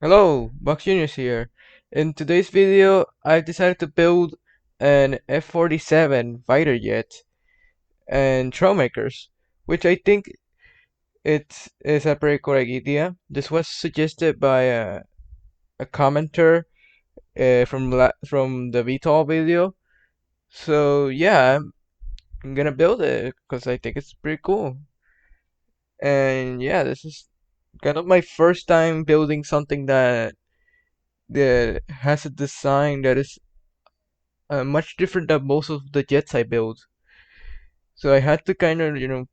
Hello, Boxjrs here. In today's video, I've decided to build an F47 fighter jet and Trailmakers, which I think it is a pretty cool idea. This was suggested by a commenter from the VTOL video. So yeah, I'm gonna build it because I think it's pretty cool. And yeah, this is kind of my first time building something that has a design that is much different than most of the jets I build. So I had to kind of,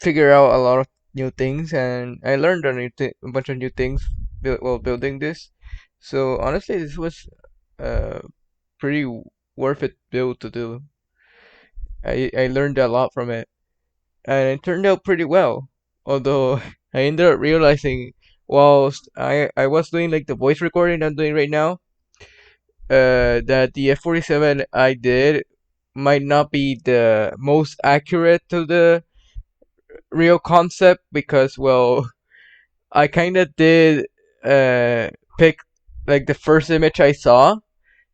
figure out a lot of new things, and I learned a bunch of new things while building this. So honestly, this was a pretty worth it build to do. I learned a lot from it, and it turned out pretty well. Although I ended up realizing whilst I was doing like the voice recording I'm doing right now, that the F47 I did might not be the most accurate to the real concept because, well, I kind of did pick like the first image I saw,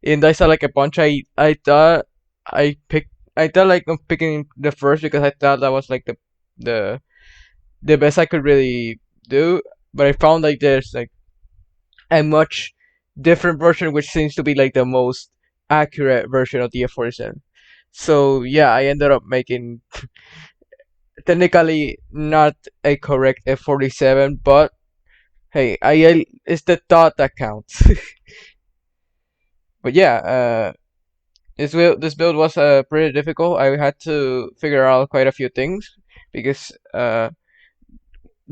and I saw like a bunch. I thought I thought like of picking the first because I thought that was like the the best I could really do. But I found like there's like a much different version, which seems to be like the most accurate version of the F47. So yeah, I ended up making technically not a correct F47, but hey, it's the thought that counts. But yeah, this build was pretty difficult. I had to figure out quite a few things because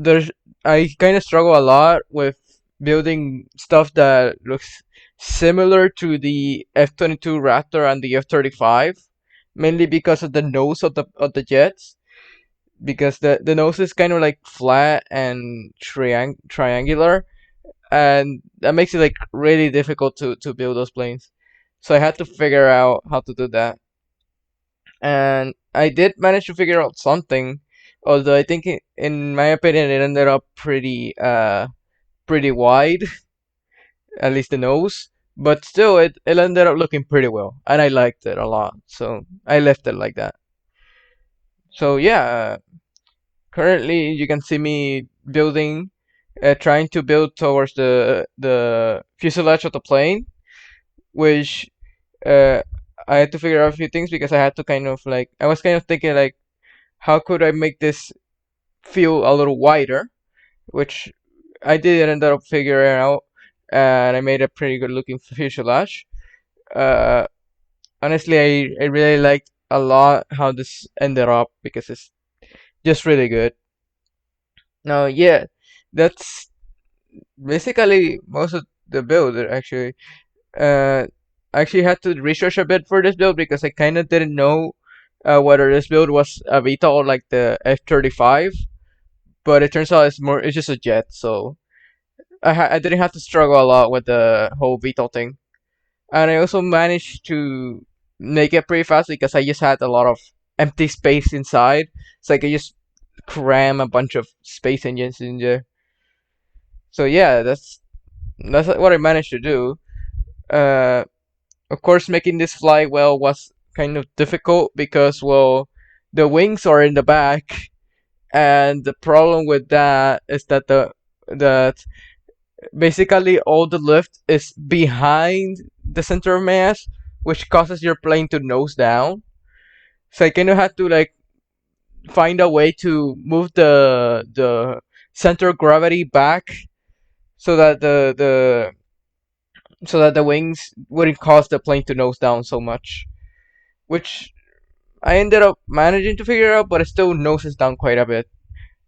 there's I kind of struggle a lot with building stuff that looks similar to the F-22 Raptor and the F-35, mainly because of the nose of the jets. Because the nose is kind of like flat and triangular, and that makes it like really difficult to build those planes. So I had to figure out how to do that, and I did manage to figure out something. Although I think, in my opinion, it ended up pretty wide, at least the nose. But still, it ended up looking pretty well, and I liked it a lot. So I left it like that. So yeah, currently you can see me building, trying to build towards the fuselage of the plane, which uh, I had to figure out a few things because I had to kind of like I was kind of thinking like how could I make this feel a little wider, which I did end up figuring out, and I made a pretty good looking fuselage. Uh, Honestly, I really liked a lot how this ended up because it's just really good. Now, yeah, that's basically most of the build actually. Uh, I actually had to research a bit for this build because I kind of didn't know whether this build was a Vita or like the F-35, but it turns out it's just a jet, so I didn't have to struggle a lot with the whole VTOL thing, and I also managed to make it pretty fast because I just had a lot of empty space inside, so I could just cram a bunch of space engines in there. So yeah, that's what I managed to do. Uh, of course, making this fly well was kind of difficult because, well, the wings are in the back, and the problem with that is that basically all the lift is behind the center of mass, which causes your plane to nose down. So I kind of had to like find a way to move the center of gravity back so that the wings wouldn't cause the plane to nose down so much, which I ended up managing to figure out, but it still noses down quite a bit.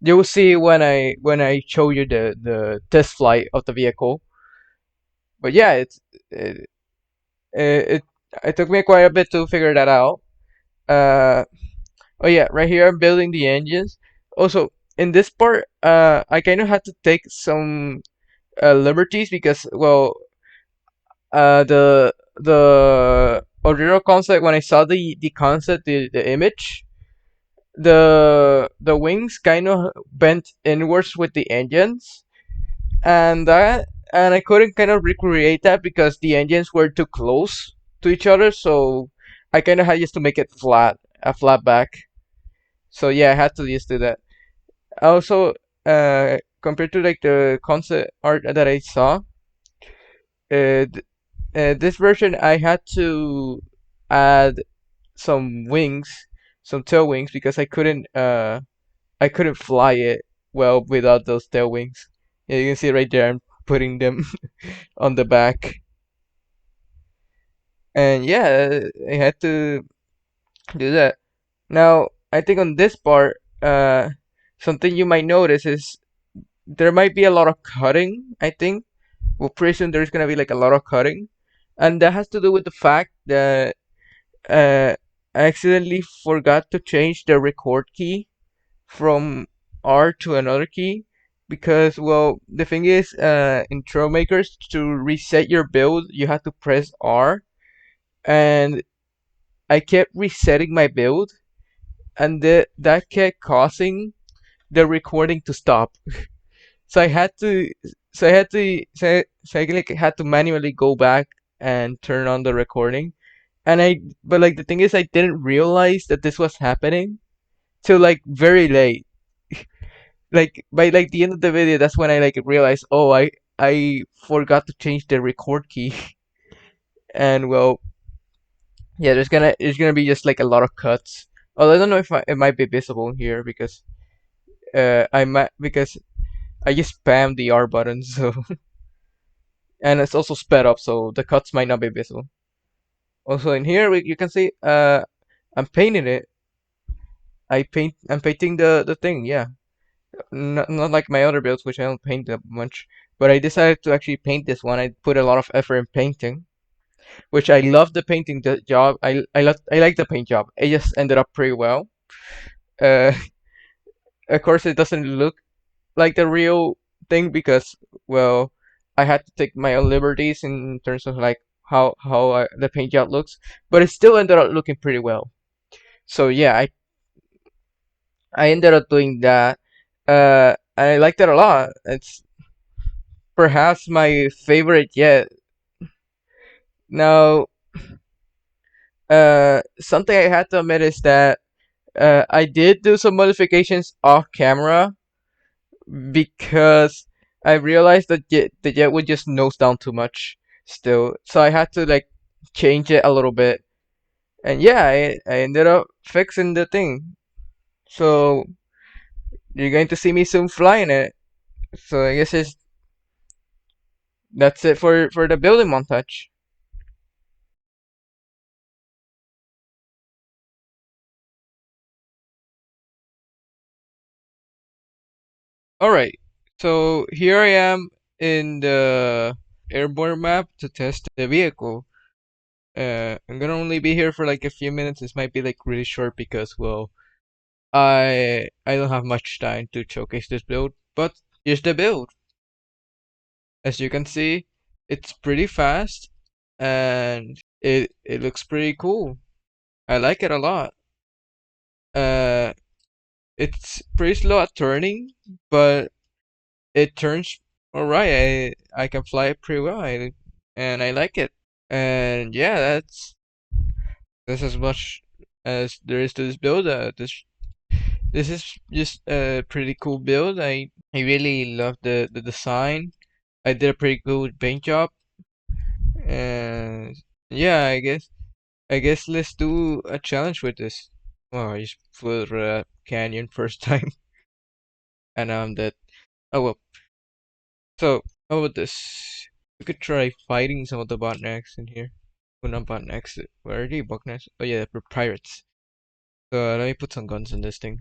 You will see when I show you the test flight of the vehicle. But yeah, it it, it took me quite a bit to figure that out. Uh, oh yeah, right here I'm building the engines. Also, in this part, I kind of had to take some liberties because, well, the original concept when I saw the concept, the image, the wings kind of bent inwards with the engines, And I couldn't kind of recreate that because the engines were too close to each other, so I kind of had just to make it flat, a flat back. So yeah, I had to just do that. Also, compared to like the concept art that I saw, this version I had to add some wings, some tail wings because I couldn't fly it well without those tail wings. Yeah, you can see right there. I'm putting them on the back, and yeah, I had to do that. Now, I think on this part, something you might notice is there might be a lot of cutting. I think, well, pretty soon there's gonna be like a lot of cutting, and that has to do with the fact that I accidentally forgot to change the record key from R to another key because, well, the thing is, in Trailmakers, to reset your build, you have to press R, and I kept resetting my build, and that kept causing the recording to stop. So I had to, so I like had to manually go back and turn on the recording. But like the thing is, I didn't realize that this was happening till like very late. Like by like the end of the video, that's when I like realized, oh, I forgot to change the record key. And well, yeah, there's gonna be just like a lot of cuts. Although I don't know if it might be visible here because I might because I just spammed the R button, so and it's also sped up, so the cuts might not be visible. Also in here, you can see I'm painting it. I'm painting the thing, yeah. Not like my other builds, which I don't paint that much. But I decided to actually paint this one. I put a lot of effort in painting, which I love the painting job. I like the paint job. It just ended up pretty well. Uh, of course, it doesn't look like the real thing because, well, I had to take my own liberties in terms of like how the paint job looks, but it still ended up looking pretty well. So yeah, I ended up doing that. And I liked it a lot. It's perhaps my favorite yet. Now, something I had to admit is that I did do some modifications off camera because I realized that the jet would just nose down too much still. So I had to like change it a little bit. And yeah, I ended up fixing the thing. So you're going to see me soon flying it. So I guess that's it for the building montage. All right. So here I am in the airborne map to test the vehicle. I'm gonna only be here for like a few minutes. This might be like really short because, well, I don't have much time to showcase this build. But here's the build. As you can see, it's pretty fast and it looks pretty cool. I like it a lot. Uh, it's pretty slow at turning, but it turns alright. I can fly it pretty well, and I like it. And yeah, that's as much as there is to this build. This is just a pretty cool build. I really love the design. I did a pretty good paint job, and yeah, I guess let's do a challenge with this. Oh, I just flew through a canyon first time, and now I'm dead. Oh well. So how about this? We could try fighting some of the botnecks in here. Well, not botnecks. Where are they? Botnecks? Oh yeah, they're pirates. So let me put some guns on this thing.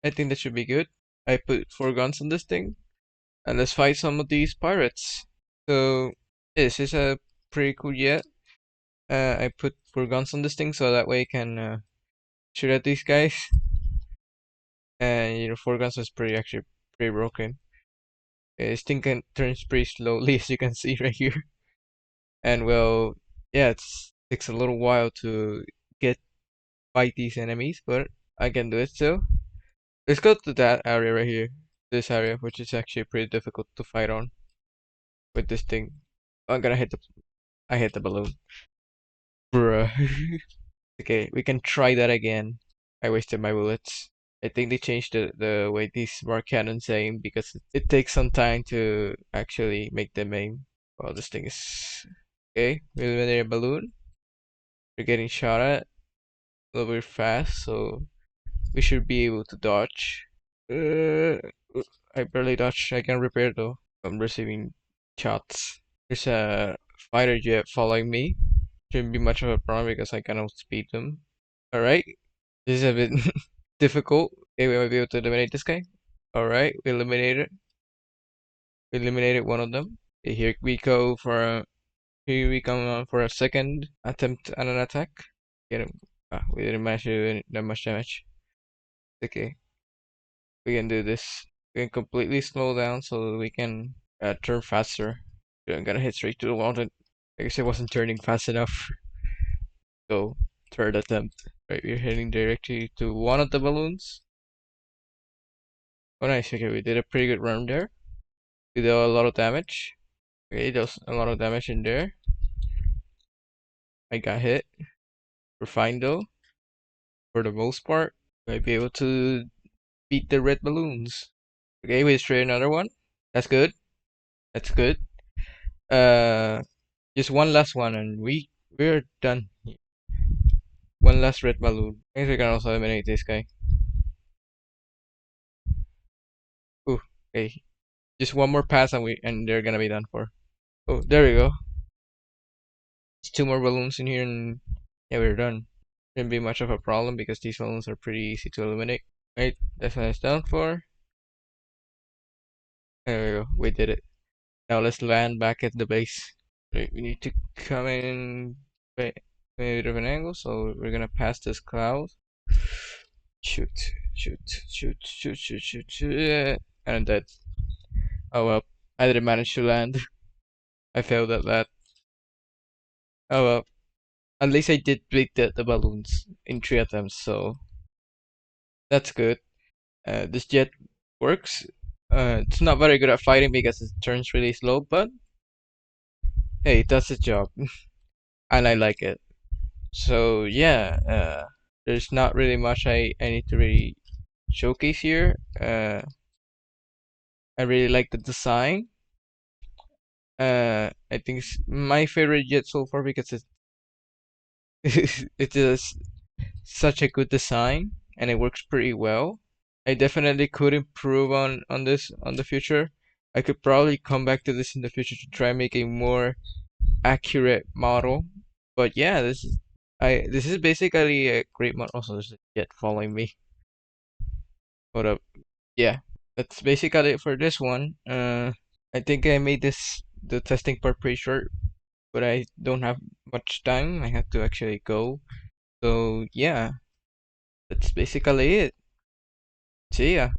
I think that should be good. I put 4 guns on this thing, and let's fight some of these pirates. So this is a pretty cool jet. I put 4 guns on this thing so that way I can shoot at these guys. And 4 guns is pretty actually pretty broken. This thing turns pretty slowly as you can see right here. And well, yeah, it takes a little while to get fight these enemies, but I can do it still. Let's go to that area right here. This area, which is actually pretty difficult to fight on. with this thing. I'm gonna hit the. I hit the balloon. Bruh. Okay, we can try that again. I wasted my bullets. I think they changed the way these smart cannons aim because it takes some time to actually make them aim. Well, this thing is okay. We eliminated a balloon. We're getting shot at a little bit fast, so we should be able to dodge. Uh, I barely dodge. I can repair though. I'm receiving shots. There's a fighter jet following me. Shouldn't be much of a problem because I can outspeed them. Alright, this is a bit difficult. Okay, we might be able to eliminate this guy. Alright, we eliminated. We eliminated one of them. Okay, here we go for here we come on for a second attempt at an attack. Get him. Ah, we didn't manage to do that much damage. Okay, we can do this. We can completely slow down so that we can turn faster. I'm gonna hit straight to the wall. I guess I wasn't turning fast enough. So, third attempt. Right, we're heading directly to one of the balloons. Oh, nice. Okay, we did a pretty good run there. We did a lot of damage. Okay, there's a lot of damage in there. I got hit. We're fine though, for the most part. Might be able to beat the red balloons. Okay, we destroyed another one. That's good. That's good. Uh, just one last one, and we're done. One last red balloon. I guess we can also eliminate this guy. Ooh, okay. Just one more pass, and they're gonna be done for. Oh, there we go. Just two more balloons in here, and yeah, we're done. Shouldn't be much of a problem because these balloons are pretty easy to eliminate. Right, that's what it's done for. There we go. We did it. Now let's land back at the base. Right, we need to come in a bit of an angle, so we're gonna pass this cloud. Shoot, shoot, shoot, shoot, shoot, shoot, shoot. Yeah. And I'm dead. Oh well, I didn't manage to land. I failed at that. Oh well, at least I did beat the balloons in 3 attempts, so that's good. This jet works. It's not very good at fighting because it turns really slow, but hey, it does its job, and I like it. So yeah, there's not really much I need to really showcase here. I really like the design. I think it's my favorite jet so far because it's it is such a good design and it works pretty well. I definitely could improve on this on the future. I could probably come back to this in the future to try and make a more accurate model. But yeah, this is basically a great model. Also, there's a jet following me. Hold up. Yeah, that's basically it for this one. I think I made the testing part pretty short, but I don't have much time. I have to actually go. So yeah, that's basically it. See ya.